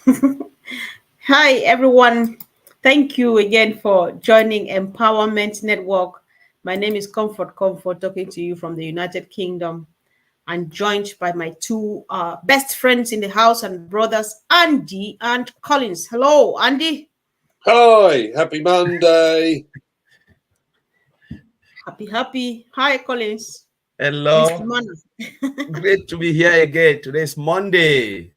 Hi, everyone. Thank you again for joining Empowerment Network. My name is Comfort, talking to you from the United Kingdom. I'm joined by my two best friends in the house and brothers, Andy and Collins. Hello, Andy. Hi, happy Monday. Happy. Hi, Collins. Mr. Hello, Mana. great to be here again. Today's Monday.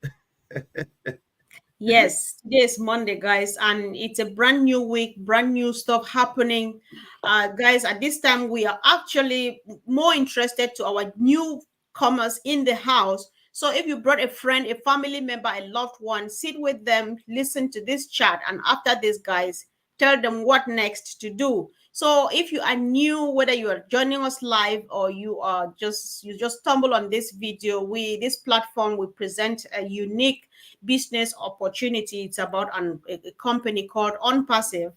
Yes, today is Monday, guys, and it's a brand new week, brand new stuff happening. Guys, at this time, we are actually more interested to our newcomers in the house. So if you brought a friend, a family member, a loved one, sit with them, listen to this chat, and after this, guys, tell them what next to do. So if you are new, whether you are joining us live or you just stumble on this video, this platform we present a unique business opportunity. It's about a company called ONPASSIVE.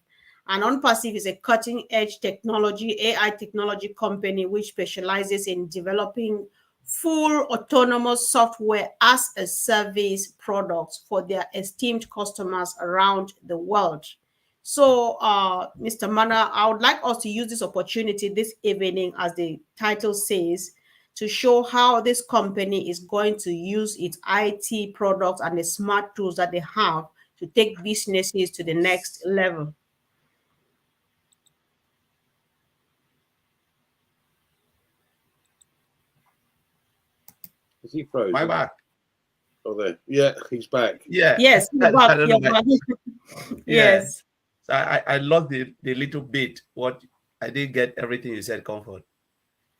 And ONPASSIVE is a cutting edge technology, AI technology company which specializes in developing full autonomous software as a service products for their esteemed customers around the world. So, Mr. Mana, I would like us to use this opportunity this evening, as the title says, to show how this company is going to use its IT products and the smart tools that they have to take businesses to the next level. Is he frozen? My back. Oh, there. Yeah, he's back. Yeah. Yes, I back, don't you're know. back. Yeah. Yes. So I lost the little bit. What I didn't get everything you said, Comfort.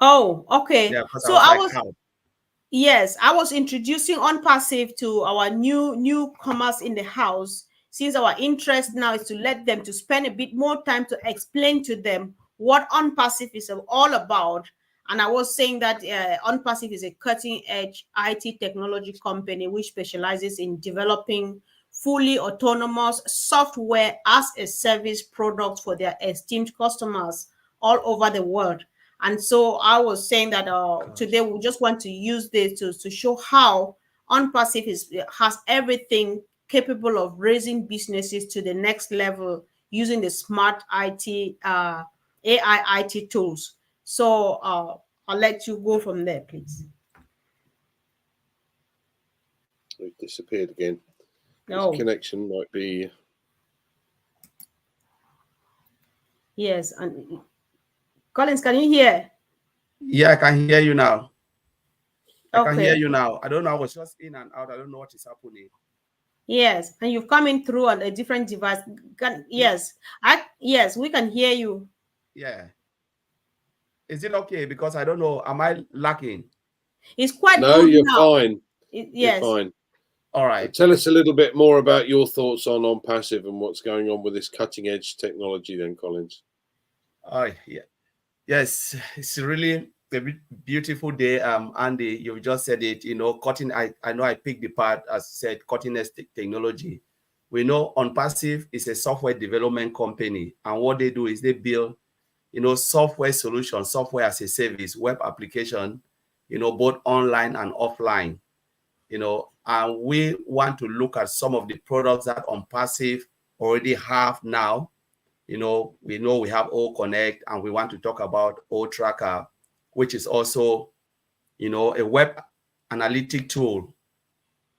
Oh, okay. Yeah, because I So was I like, was how? Yes, I was introducing OnPassive to our newcomers in the house, since our interest now is to let them to spend a bit more time to explain to them what OnPassive is all about. And I was saying that OnPassive is a cutting edge IT technology company which specializes in developing fully autonomous software as a service product for their esteemed customers all over the world. And so I was saying that today we just want to use this to show how OnPassive has everything capable of raising businesses to the next level using the smart IT, AI IT tools. So I'll let you go from there, please. It disappeared again. His No. connection might be. Yes. And Collins, can you hear? Yeah, I can hear you now. I can hear Okay. you now. I don't know. I was just in and out. I don't know what is happening. Yes, and you've come in through on a different device. Yes, we can hear you. Yeah. Is it okay? Because I don't know. Am I lacking? It's quite No, good you're now. fine. You're Yes. fine. All right. Tell us a little bit more about your thoughts on OnPassive and what's going on with this cutting edge technology, then, Collins. Oh, yeah. Yes, it's really a beautiful day. Andy, you just said it, cutting. I know I picked the part as said, cutting edge technology. We know OnPassive is a software development company, and what they do is they build, software solutions, software as a service, web application, both online and offline, and we want to look at some of the products that OnPassive already have now. We know we have O Connect, and we want to talk about O Tracker, which is also, a web analytic tool.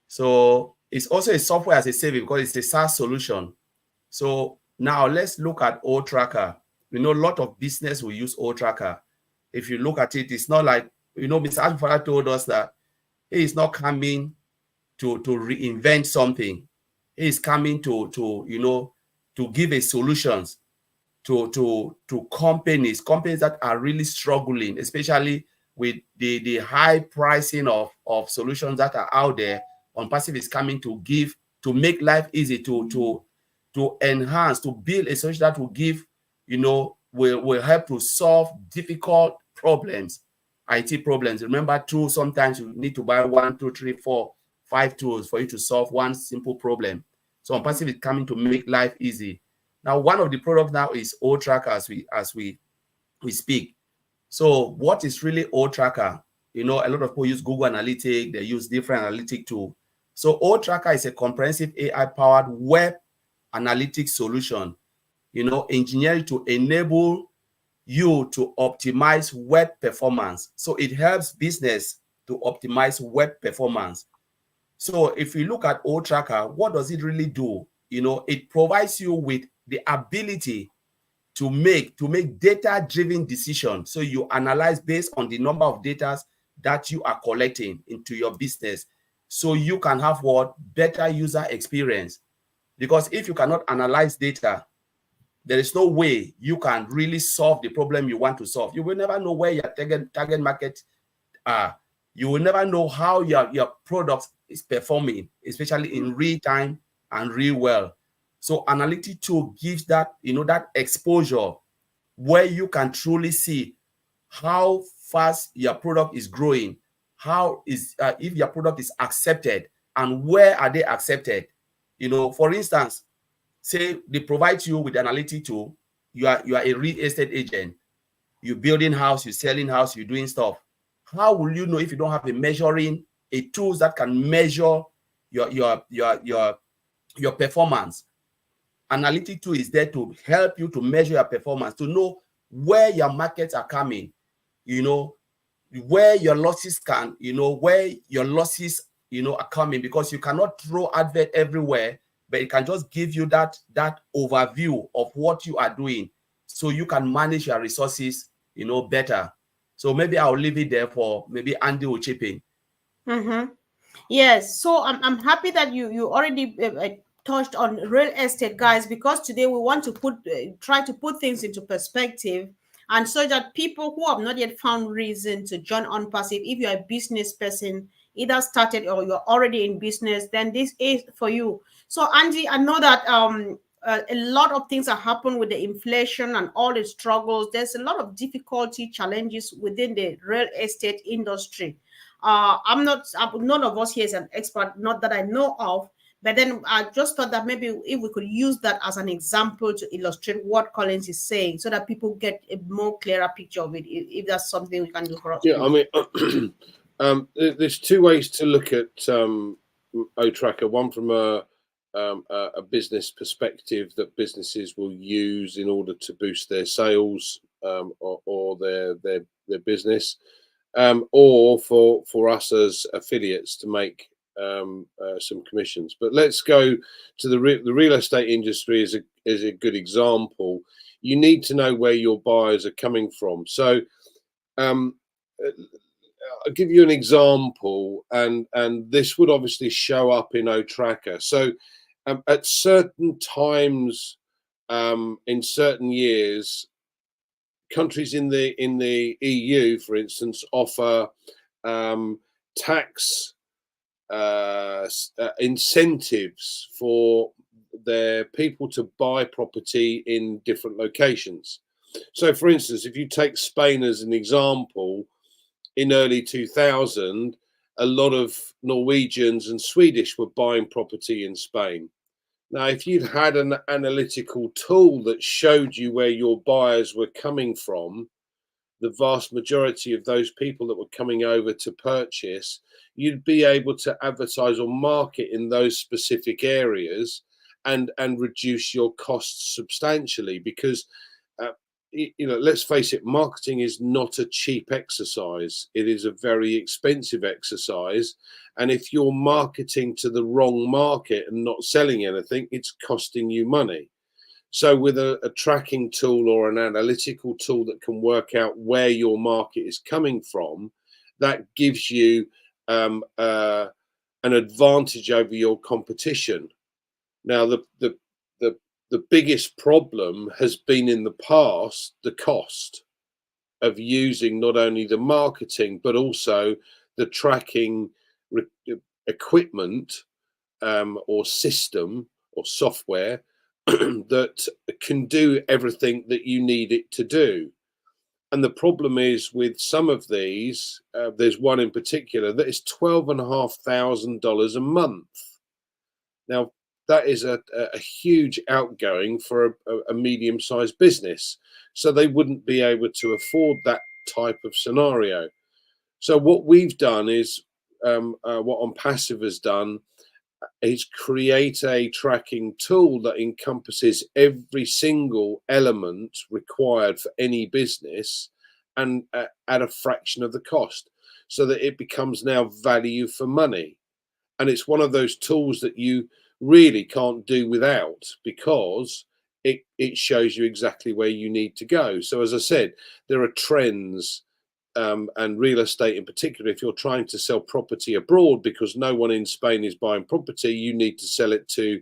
So it's also a software as a service because it's a SaaS solution. So now let's look at O Tracker. We know a lot of business will use O Tracker. If you look at it, it's not like, Mr. Ashford told us that he is not coming to reinvent something. He is coming to give a solutions to companies that are really struggling, especially with the high pricing of solutions that are out there. OnPassive is coming to make life easy, to enhance, to build a solution that will give, will help to solve difficult problems, IT problems. Remember, tools, sometimes you need to buy 1, 2, 3, 4, 5 tools for you to solve one simple problem. So OnPassive is coming to make life easy. Now, one of the products now is O Tracker as we speak. So what is really O Tracker? A lot of people use Google Analytics, they use different analytic tools. So OTracker is a comprehensive AI-powered web analytics solution, engineered to enable you to optimize web performance. So it helps business to optimize web performance. So if you look at OTracker, what does it really do? It provides you with the ability to make data-driven decisions. So you analyze based on the number of data that you are collecting into your business, so you can have better user experience. Because if you cannot analyze data, there is no way you can really solve the problem you want to solve. You will never know where your target market are. You will never know how your product is performing, especially in real time and real well. So analytic tool gives that, that exposure where you can truly see how fast your product is growing, how is if your product is accepted, and where are they accepted. For instance, say they provide you with an analytic tool. You are a real estate agent. You're building house, you're selling house, you're doing stuff. How will you know if you don't have a tools that can measure your performance? Analytic tool is there to help you to measure your performance, to know where your markets are coming, where your losses are coming, because you cannot throw advert everywhere, but it can just give you that overview of what you are doing, so you can manage your resources better. So maybe I'll leave it there for maybe Andy will chip in. Yes, so I'm happy that you already touched on real estate, guys, because today we want to try to put things into perspective, and so that people who have not yet found reason to join ONPASSIVE, if you're a business person, either started or you're already in business, then this is for you. So Angie, I know that a lot of things are happening with the inflation and all the struggles. There's a lot of difficulty, challenges within the real estate industry. None of us here is an expert, not that I know of, but then I just thought that maybe if we could use that as an example to illustrate what Collins is saying, so that people get a more clearer picture of it, if that's something we can do for us. Yeah, please. I mean, there's two ways to look at OTracker. One from a business perspective that businesses will use in order to boost their sales or their business. Or for us as affiliates to make some commissions. But let's go to the real estate industry is a good example. You need to know where your buyers are coming from. So I'll give you an example, and this would obviously show up in OTracker. So at certain times in certain years, countries in the EU, for instance, offer tax incentives for their people to buy property in different locations. So, for instance, if you take Spain as an example, in early 2000, a lot of Norwegians and Swedish were buying property in Spain. Now, if you'd had an analytical tool that showed you where your buyers were coming from, the vast majority of those people that were coming over to purchase, you'd be able to advertise or market in those specific areas and reduce your costs substantially. Because let's face it, marketing is not a cheap exercise. It is a very expensive exercise. And if you're marketing to the wrong market and not selling anything, it's costing you money. So with a tracking tool or an analytical tool that can work out where your market is coming from, that gives you an advantage over your competition. Now, the biggest problem has been in the past the cost of using not only the marketing but also the tracking equipment or system or software that can do everything that you need it to do. And the problem is with some of these, there's one in particular that is $12,500 a month. Now, that is a huge outgoing for a medium-sized business. So they wouldn't be able to afford that type of scenario. So what we've done is, what ONPASSIVE has done, is create a tracking tool that encompasses every single element required for any business, and at a fraction of the cost, so that it becomes now value for money. And it's one of those tools that you really can't do without, because it shows you exactly where you need to go. So as I said, there are trends, and real estate in particular. If you're trying to sell property abroad because no one in Spain is buying property, you need to sell it to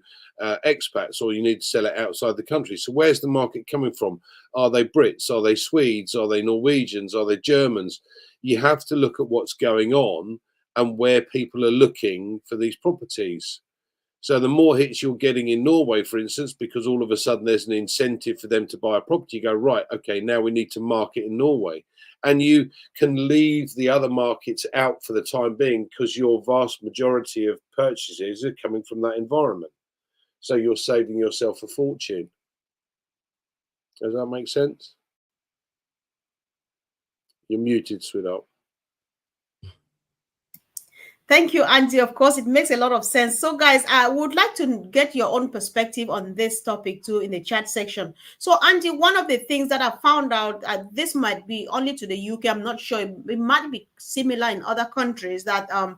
expats, or you need to sell it outside the country. So where's the market coming from? Are they Brits? Are they Swedes? Are they Norwegians? Are they Germans? You have to look at what's going on and where people are looking for these properties. So the more hits you're getting in Norway, for instance, because all of a sudden there's an incentive for them to buy a property, you go, right, okay, now we need to market in Norway. And you can leave the other markets out for the time being, because your vast majority of purchases are coming from that environment. So you're saving yourself a fortune. Does that make sense? You're muted, sweetheart. Thank you, Andy. Of course, it makes a lot of sense. So, guys, I would like to get your own perspective on this topic too in the chat section. So, Andy, one of the things that I found out, this might be only to the UK, I'm not sure, it might be similar in other countries, that the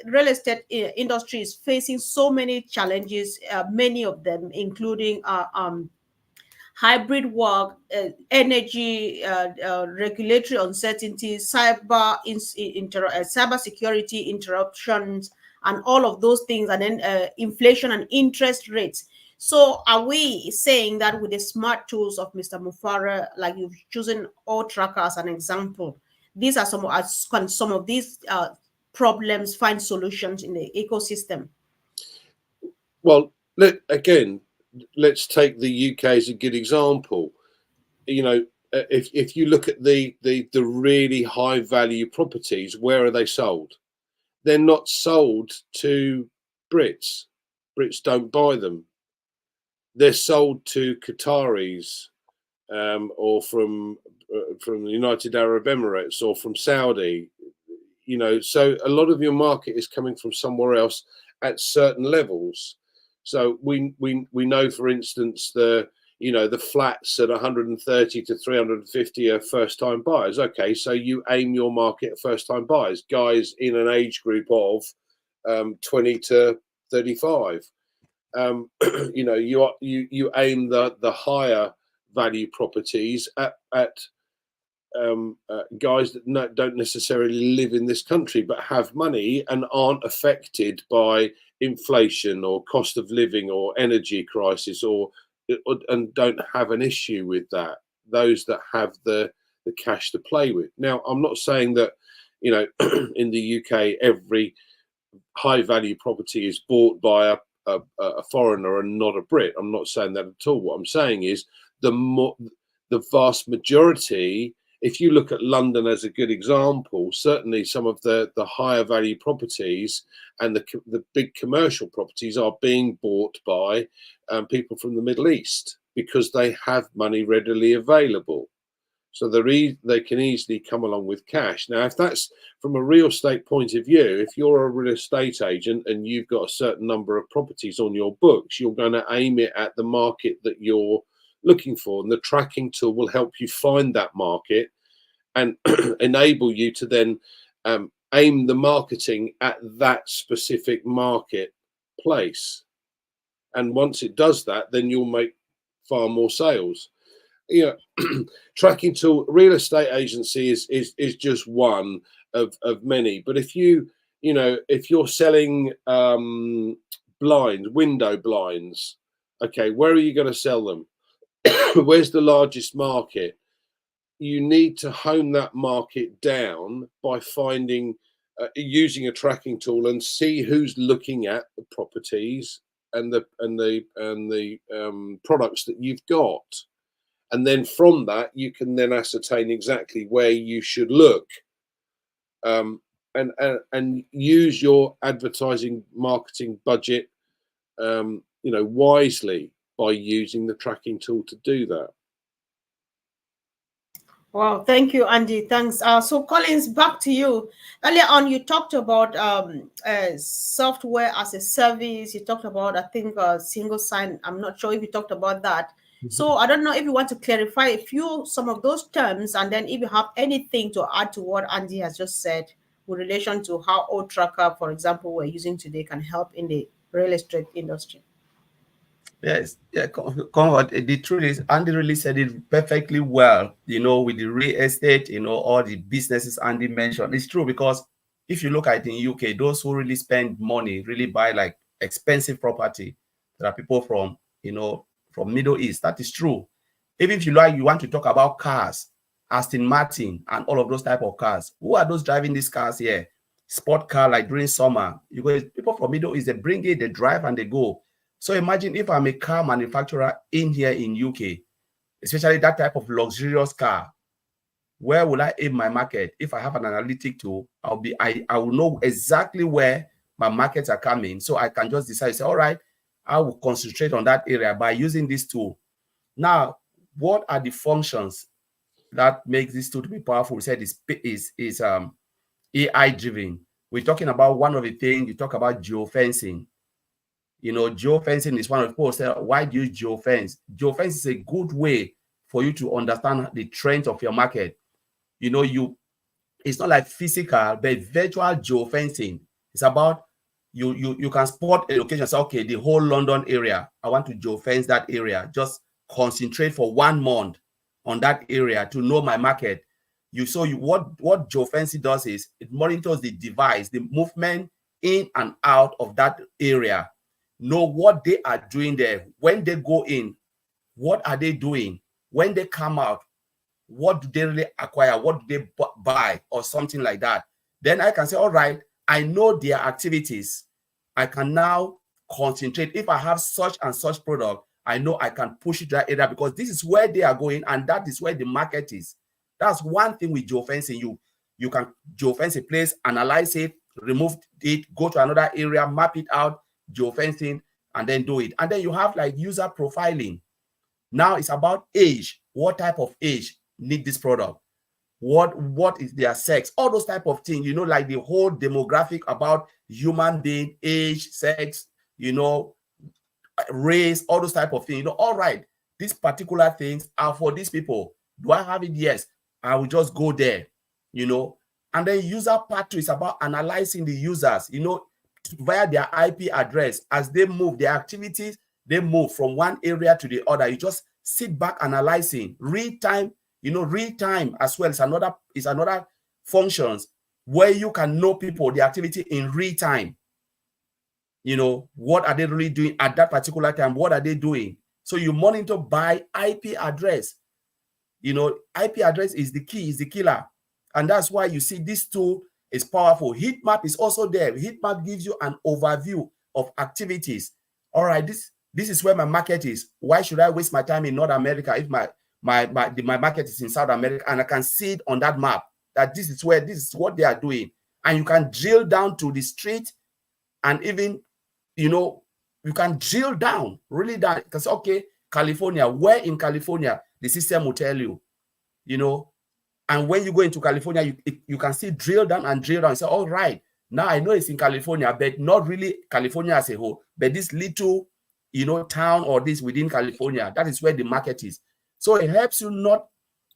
real estate industry is facing so many challenges, many of them including hybrid work, energy, regulatory uncertainty, cyber security interruptions, and all of those things, and then inflation and interest rates. So, are we saying that with the smart tools of Mr. Mufara, like you've chosen All Tracker as an example, these are some of these problems find solutions in the ecosystem? Well, let's take the UK as a good example. You know, if you look at the really high value properties, where are they sold? They're not sold to Brits. Brits don't buy them. They're sold to Qataris, or from the United Arab Emirates, or from Saudi. You know, so a lot of your market is coming from somewhere else at certain levels. So we know, for instance, the flats at 130 to 350 are first time buyers. Okay, so you aim your market at first time buyers, guys in an age group of 20 to 35. You aim the higher value properties at guys that don't necessarily live in this country but have money and aren't affected by inflation or cost of living or energy crisis, and don't have an issue with that. Those that have the cash to play with. Now, I'm not saying that in the UK every high value property is bought by a foreigner and not a Brit. I'm not saying that at all. What I'm saying is the vast majority. If you look at London as a good example, certainly some of the higher value properties and the big commercial properties are being bought by people from the Middle East, because they have money readily available. So they can easily come along with cash. Now, if that's from a real estate point of view, if you're a real estate agent and you've got a certain number of properties on your books, you're going to aim it at the market that you're looking for, and the tracking tool will help you find that market and enable you to then aim the marketing at that specific marketplace. And once it does that, then you'll make far more sales. Tracking tool, real estate agency is just one of many. But if if you're selling window blinds, okay, where are you going to sell them? Where's the largest market? You need to hone that market down by finding using a tracking tool and see who's looking at the properties and the products that you've got. And then from that, you can then ascertain exactly where you should look, and use your advertising marketing budget, wisely by using the tracking tool to do that. Wow, thank you, Andy. Thanks. So, Collins, back to you. Earlier on, you talked about software as a service. You talked about, I think, single sign. I'm not sure if you talked about that. So, I don't know if you want to clarify some of those terms, and then if you have anything to add to what Andy has just said with relation to how old tracker, for example, we're using today can help in the real estate industry. Yes, yeah, Conrad, the truth is, Andy really said it perfectly well, with the real estate, all the businesses Andy mentioned. It's true because if you look at it in UK, those who really spend money really buy like expensive property. There are people from Middle East. That is true. Even if you want to talk about cars, Aston Martin and all of those type of cars, who are those driving these cars here? Sport car, like during summer, you go, people from Middle East, they bring it, they drive and they go. So imagine if I'm a car manufacturer in here in UK, especially that type of luxurious car, where will I aim my market? If I have an analytic tool, I will know exactly where my markets are coming. So I can just decide, say, all right, I will concentrate on that area by using this tool. Now, what are the functions that makes this tool to be powerful? We said is AI driven. We're talking about one of the things, you talk about geofencing. Geofencing is one of the people say, why do you use geofence? Geofence is a good way for you to understand the trends of your market. It's not like physical, but virtual geofencing. It's about you can spot a location. Say, okay, the whole London area, I want to geofence that area. Just concentrate for 1 month on that area to know my market. What geofencing does is it monitors the device, the movement in and out of that area, know what they are doing there. When they go in, what are they doing? When they come out, what do they really acquire? What do they buy or something like that? Then I can say, all right, I know their activities. I can now concentrate. If I have such and such product, I know I can push it to that area because this is where they are going and that is where the market is. That's one thing with geofencing. You can geofence a place, analyze it, remove it, go to another area, map it out, geofencing, and then do it. And then you have like user profiling. Now it's about age. What type of age need this product? What is their sex? All those type of things, like the whole demographic about human being, age, sex, race, all those type of things. All right, these particular things are for these people. Do I have it? Yes. I will just go there, and then user part 2 is about analyzing the users, via their IP address. As they move their activities, they move from one area to the other. You just sit back analyzing real time. Real time as well is another functions where you can know people, the activity in real time. What are they really doing at that particular time? What are they doing? So you monitor by IP address. IP address is the key, is the killer. And that's why you see this tool is powerful. Heat map is also there. Heat map gives you an overview of activities. All right, this is where my market is. Why should I waste my time in North America if my market is in South America? And I can see it on that map that this is what they are doing. And you can drill down to the street, and even you can drill down, really down. Because okay, California, where in California, the system will tell you, and when you go into California, you can still drill down and drill down and say, all right, now I know it's in California, but not really California as a whole, but this little, town or this within California, that is where the market is. So it helps you not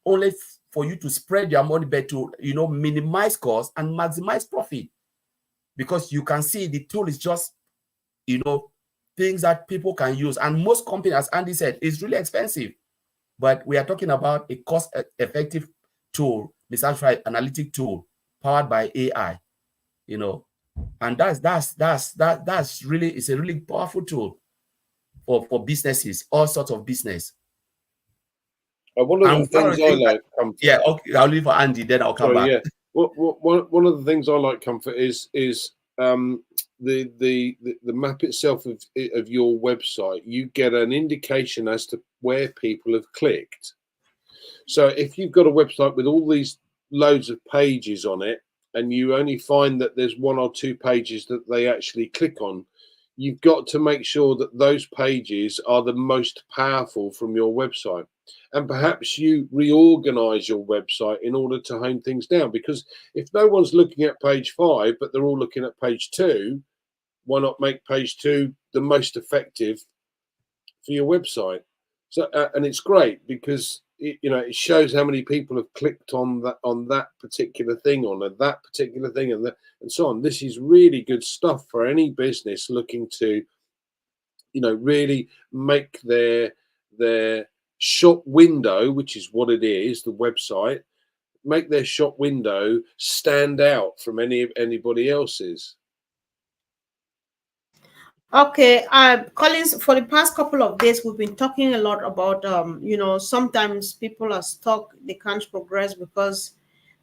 only for you to spread your money, but to, minimize costs and maximize profit, because you can see the tool is just, things that people can use. And most companies, as Andy said, is really expensive, but we are talking about a cost-effective tool, the analytic tool powered by AI, and that's really, it's a really powerful tool for businesses, all sorts of business. One of the things I like, Comfort. Yeah, okay, I'll leave for Andy, then I'll come back. Yeah. One of the things I like, Comfort, is the map itself of your website. You get an indication as to where people have clicked. So if you've got a website with all these loads of pages on it, and you only find that there's 1 or 2 pages that they actually click on, you've got to make sure that those pages are the most powerful from your website. and perhaps you reorganize your website in order to hone things down. Because if no one's looking at page 5 but they're all looking at page 2, why not make page 2 the most effective for your website? So and it's great because it shows how many people have clicked on that particular thing, that particular thing, and so on. This is really good stuff for any business looking to really make their shop window, which is what it is, the website, make their shop window stand out from anybody else's. Okay, Collins, for the past couple of days, we've been talking a lot about, sometimes people are stuck, they can't progress because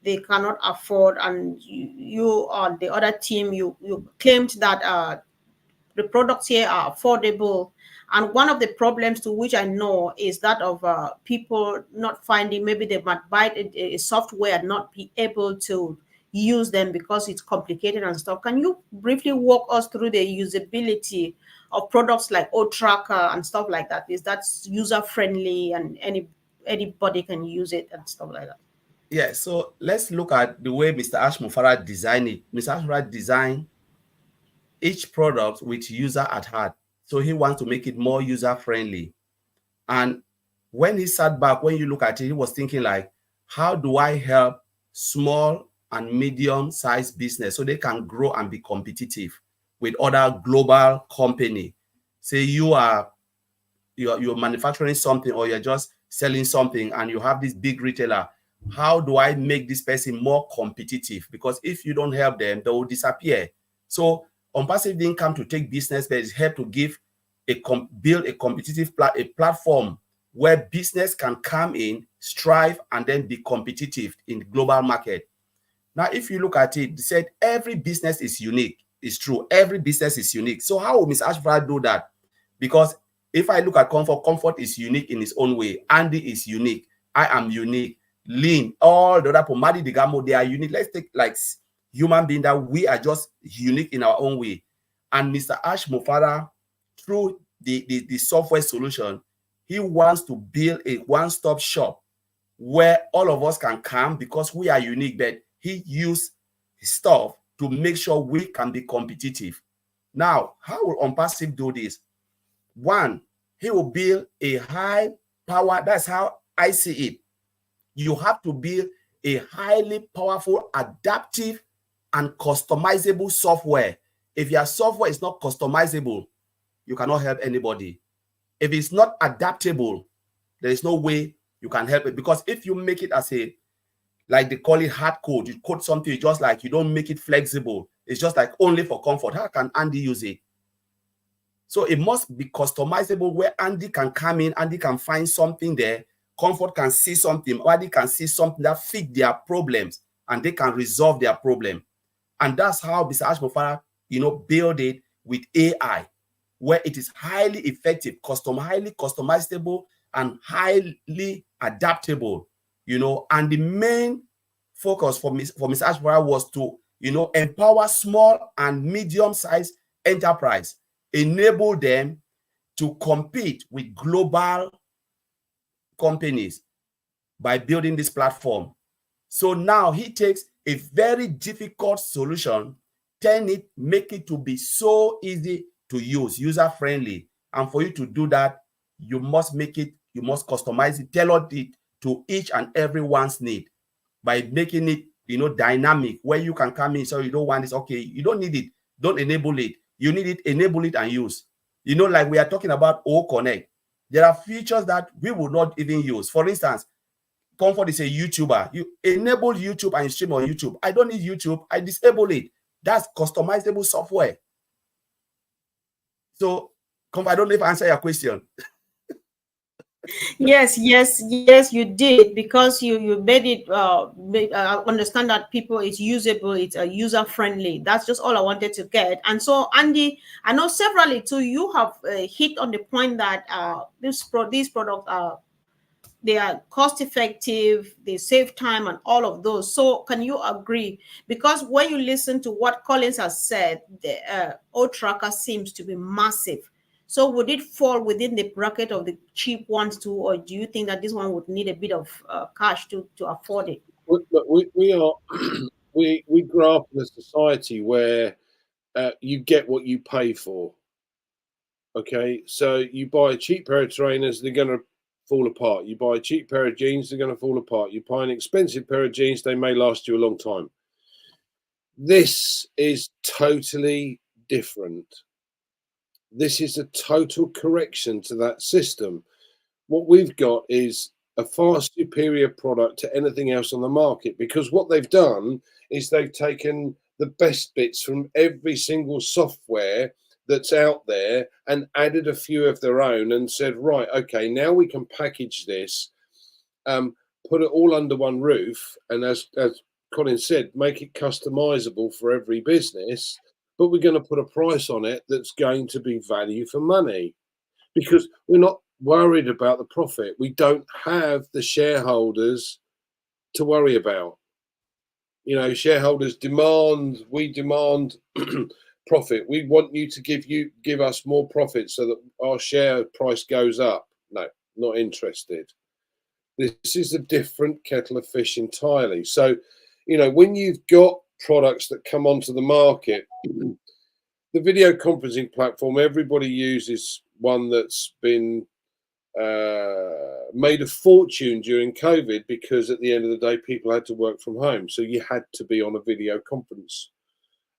they cannot afford, and you or the other team, you claimed that the products here are affordable. And one of the problems to which I know is that of people not finding, maybe they might buy a software and not be able to use them because it's complicated and stuff. Can you briefly walk us through the usability of products like O-Tracker and stuff like that? Is that user friendly and anybody can use it and stuff like that? Yeah, so let's look at the way Mr. Ashmufara designed it. Mr. Ashmufara designed each product with user at heart. So he wants to make it more user friendly. And when he sat back, when you look at it, he was thinking like, how do I help small and medium sized business so they can grow and be competitive with other global company? Say you're manufacturing something, or you're just selling something, and you have this big retailer. How do I make this person more competitive? Because if you don't help them, they will disappear. So ONPASSIVE didn't come to take business, but it's helped to give build a competitive platform where business can come in, strive, and then be competitive in the global market. Now, if you look at it, they said every business is unique. It's true. Every business is unique. So how will Ms. Ashford do that? Because if I look at Comfort, Comfort is unique in its own way. Andy is unique. I am unique. Lean, all the other Pomadi Digamo, they are unique. Let's take like human being that we are just unique in our own way. And Mr. Ash Mofara, through the software solution, he wants to build a one-stop shop where all of us can come because we are unique, but he used his stuff to make sure we can be competitive. Now, how will ONPASSIVE do this? One, he will build a high power. That's how I see it. You have to build a highly powerful, adaptive, and customizable software. If your software is not customizable, you cannot help anybody. If it's not adaptable, there is no way you can help it. Because if you make it as a, like they call it hard code, you code something just like you don't make it flexible. It's just like only for comfort. How can Andy use it? So it must be customizable where Andy can come in, Andy can find something there, Comfort can see something, Andy can see something that fit their problems, and they can resolve their problem. And that's how Mr. Ashmofara, build it with AI, where it is highly effective, highly customizable, and highly adaptable, and the main focus for Mr. Ashmofara was to, empower small and medium-sized enterprise, enable them to compete with global companies by building this platform. So now he takes a very difficult solution, make it to be so easy to use, user-friendly. And for you to do that, you must customize it, tailor it to each and everyone's need by making it, dynamic, where you can come in. So you don't want this, okay, you don't need it, don't enable it. You need it, enable it and use. Like we are talking about O Connect. There are features that we would not even use. For instance, Comfort is a YouTuber. You enable YouTube and stream on YouTube. I don't need YouTube. I disable it. That's customizable software. So, Comfort, I don't know if I answer your question. Yes, you did, because you made it understand that people, it's usable, it's user friendly. That's just all I wanted to get. And so, Andy, I know severally too, you have hit on the point that these products are, they are cost effective, they save time and all of those. So can you agree? Because when you listen to what Collins has said, the O-Tracker seems to be massive. So would it fall within the bracket of the cheap ones too, or do you think that this one would need a bit of cash to afford it? We are we grow up in a society where you get what you pay for. Okay, so you buy a cheap pair of trainers, they're going to fall apart. You buy a cheap pair of jeans, they're going to fall apart. You buy an expensive pair of jeans, they may last you a long time. This is totally different. This is a total correction to that system. What we've got is a far superior product to anything else on the market, because what they've done is they've taken the best bits from every single software that's out there and added a few of their own and said, right, okay, now we can package this, put it all under one roof, and as Colin said, make it customizable for every business, but we're going to put a price on it that's going to be value for money, because we're not worried about the profit. We don't have the shareholders to worry about. You know, shareholders demand, we demand profit. We want you to give us more profit so that our share price goes up. No, not interested. This is a different kettle of fish entirely. So, you know, when you've got products that come onto the market, the video conferencing platform, everybody uses one that's been made a fortune during COVID, because at the end of the day, people had to work from home. So you had to be on a video conference.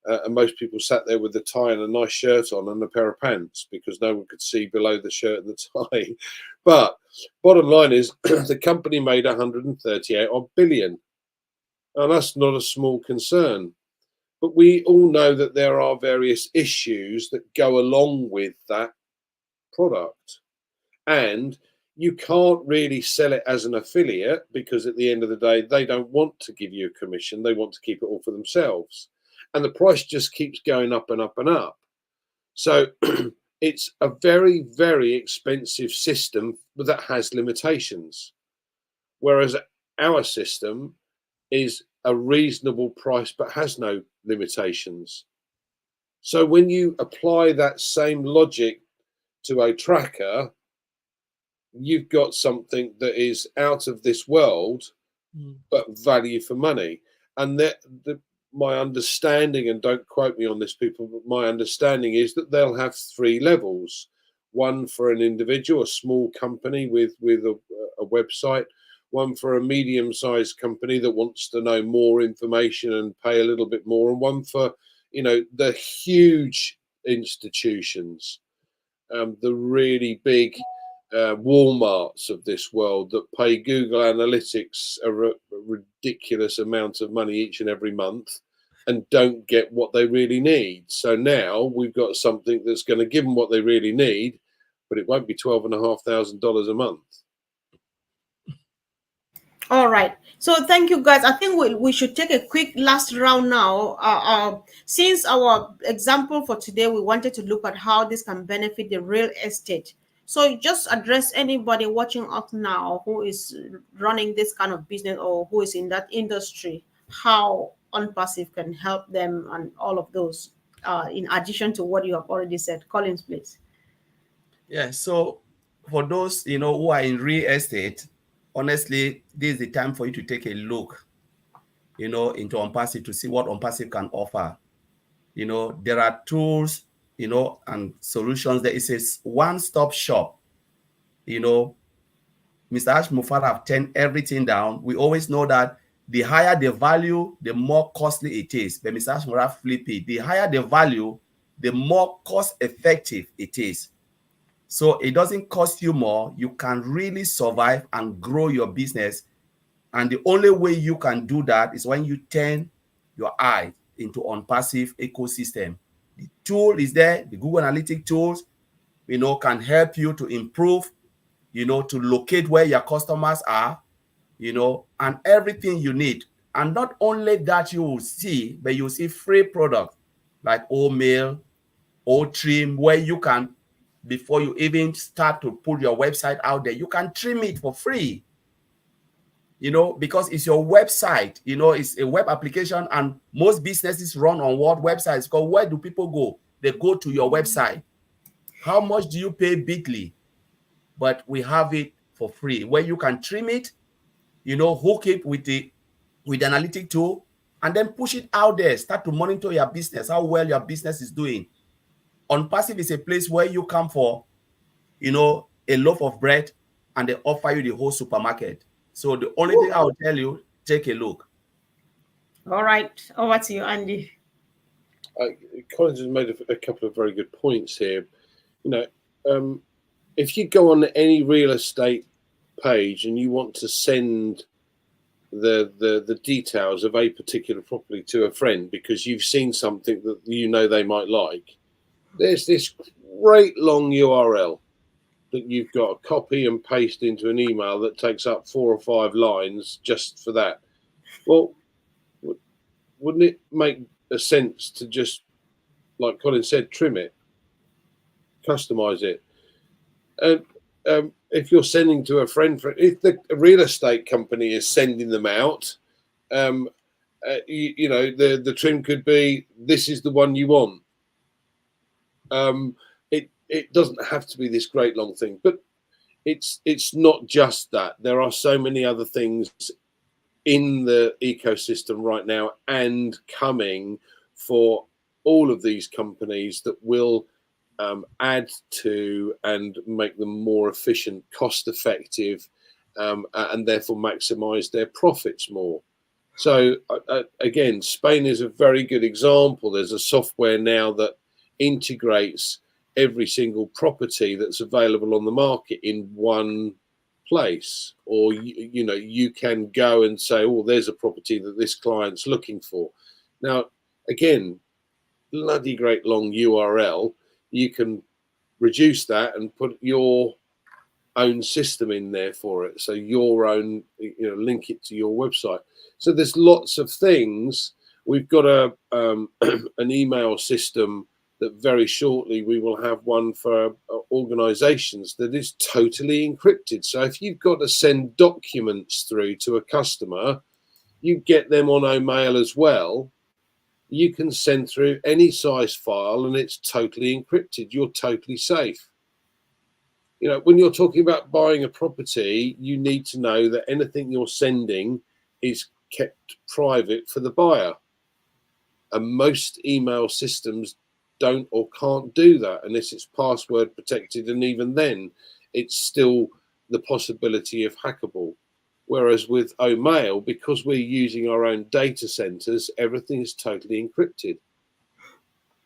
And most people sat there with a tie and a nice shirt on and a pair of pants, because no one could see below the shirt and the tie. But bottom line is the company made 138 odd billion. And that's not a small concern. But we all know that there are various issues that go along with that product. And you can't really sell it as an affiliate, because at the end of the day, they don't want to give you a commission. They want to keep it all for themselves. And the price just keeps going up and up and up. So it's a very, very expensive system that has limitations. Whereas our system is a reasonable price but has no limitations. So when you apply that same logic to a tracker, you've got something that is out of this world, but value for money. And my understanding, and don't quote me on this, people, but my understanding is that they'll have 3 levels. One for an individual, a small company with a website. One for a medium-sized company that wants to know more information and pay a little bit more. And one for, you know, the huge institutions, the really big Walmarts of this world that pay Google Analytics a ridiculous amount of money each and every month and don't get what they really need. So now we've got something that's going to give them what they really need, but it won't be $12,500 a month. All right. So thank you, guys. I think we should take a quick last round now. Since our example for today, we wanted to look at how this can benefit the real estate. So just address anybody watching us now who is running this kind of business or who is in that industry, how ONPASSIVE can help them and all of those, in addition to what you have already said. Collins, please. Yeah, so for those, you know, who are in real estate, honestly, this is the time for you to take a look, you know, into ONPASSIVE to see what ONPASSIVE can offer. You know, there are tools, you know, and solutions. There is a one-stop shop. You know, Mr. Ash Mufara have turned everything down. We always know that the higher the value, the more costly it is. But Mr. Ash Mufara flip it. The higher the value, the more cost-effective it is. So it doesn't cost you more. You can really survive and grow your business. And the only way you can do that is when you turn your eye into ONPASSIVE ecosystem. The tool is there. The Google Analytics tools, you know, can help you to improve, you know, to locate where your customers are, you know, and everything you need. And not only that you will see, but you'll see free products like Omail, Trim, where you can, before you even start to put your website out there, you can trim it for free. You know, because it's your website, you know, it's a web application, and most businesses run on what websites? Because where do people go? They go to your website. How much do you pay Bitly? But we have it for free, where you can trim it, hook it with the analytic tool, and then push it out there. Start to monitor your business, how well your business is doing. ONPASSIVE is a place where you come for, a loaf of bread, and they offer you the whole supermarket. So the only thing I will tell you, take a look. All right, over to you, Andy. Collins has made a couple of very good points here. You know, if you go on any real estate page and you want to send the details of a particular property to a friend because you've seen something that they might like, there's this great long URL that you've got to copy and paste into an email that takes up 4 or 5 lines just for that. Well, wouldn't it make a sense to just, like Colin said, trim it, customize it? And if you're sending to a friend, if the real estate company is sending them out, the trim could be, this is the one you want. It doesn't have to be this great long thing, but it's not just that. There are so many other things in the ecosystem right now and coming for all of these companies that will add to and make them more efficient, cost effective, and therefore maximize their profits more. So again, Spain is a very good example. There's a software now that integrates every single property that's available on the market in one place, or you can go and say, oh, there's a property that this client's looking for. Now, again, bloody great long URL. You can reduce that and put your own system in there for it, so your own, link it to your website. So there's lots of things. We've got an email system that very shortly we will have one for organizations that is totally encrypted. So if you've got to send documents through to a customer, you get them on OMail as well. You can send through any size file and it's totally encrypted. You're totally safe. When you're talking about buying a property, you need to know that anything you're sending is kept private for the buyer. And most email systems don't or can't do that unless it's password protected, and even then it's still the possibility of hackable. Whereas with OMail, because we're using our own data centers, everything is totally encrypted.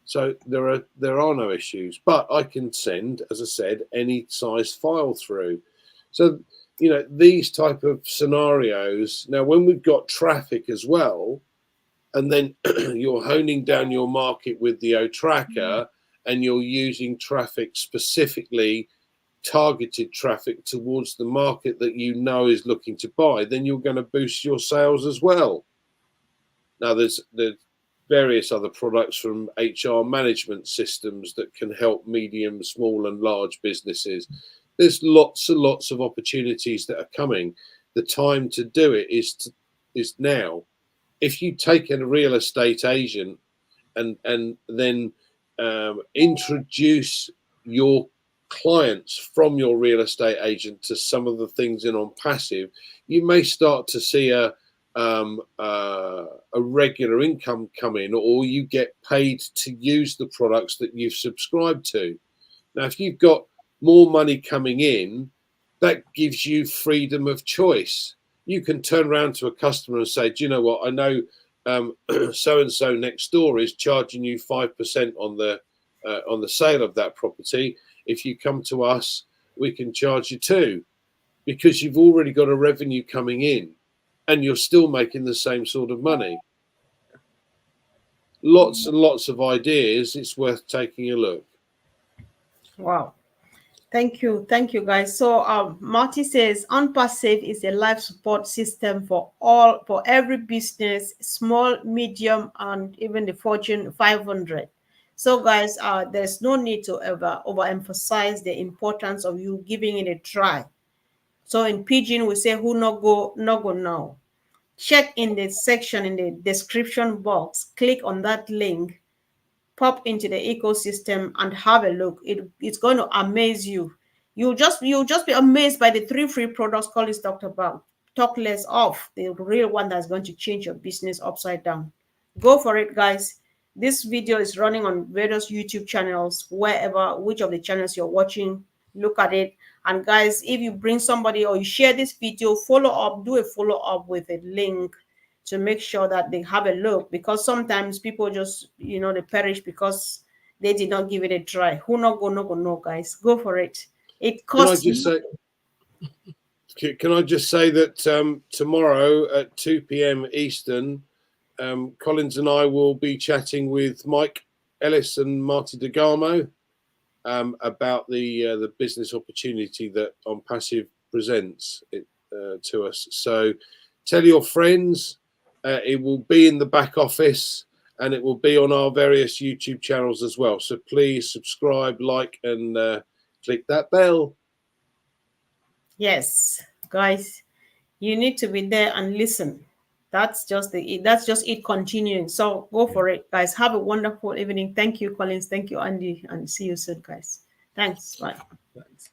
So there are no issues, but I can send, as I said, any size file through. So these type of scenarios. Now, when we've got traffic as well, and then you're honing down your market with the O tracker, and you're using traffic, specifically targeted traffic towards the market that is looking to buy, then you're going to boost your sales as well. Now, there's various other products from HR management systems that can help medium, small, and large businesses. There's lots and lots of opportunities that are coming. The time to do it is now. If you take a real estate agent and then introduce your clients from your real estate agent to some of the things in ONPASSIVE, you may start to see a regular income come in, or you get paid to use the products that you've subscribed to. Now, if you've got more money coming in, that gives you freedom of choice. You can turn around to a customer and say, do you know what? I know so and so next door is charging you 5% on the sale of that property. If you come to us, we can charge you 2%, because you've already got a revenue coming in and you're still making the same sort of money. Lots and lots of ideas. It's worth taking a look. Wow. Thank you, guys. So, Marty says ONPASSIVE is a life support system for every business, small, medium, and even the Fortune 500. So, guys, there's no need to ever overemphasize the importance of you giving it a try. So, in Pidgin, we say, "Who no go now." Check in the section in the description box. Click on that link pop into the ecosystem and have a look. It's going to amaze you. You'll just be amazed by the three free products Collins talked about. Talk less of the real one that's going to change your business upside down. Go for it, guys. This video is running on various YouTube channels, wherever, which of the channels you're watching, look at it. And guys, if you bring somebody or you share this video, follow up, do a follow up with a link to make sure that they have a look, because sometimes people just, they perish because they did not give it a try. Who not go, no go, no, guys. Go for it. It Can I costs just say? nothing. Can I just say that tomorrow at 2 p.m. Eastern, Collins and I will be chatting with Mike Ellis and Marty DeGamo about the business opportunity that ONPASSIVE presents to us. So tell your friends. It will be in the back office and it will be on our various YouTube channels as well. So please subscribe, like, and click that bell. Yes, guys, you need to be there and listen. That's just it continuing. So go for it, guys. Have a wonderful evening. Thank you, Collins. Thank you, Andy, and see you soon, guys. Thanks. Bye. Thanks.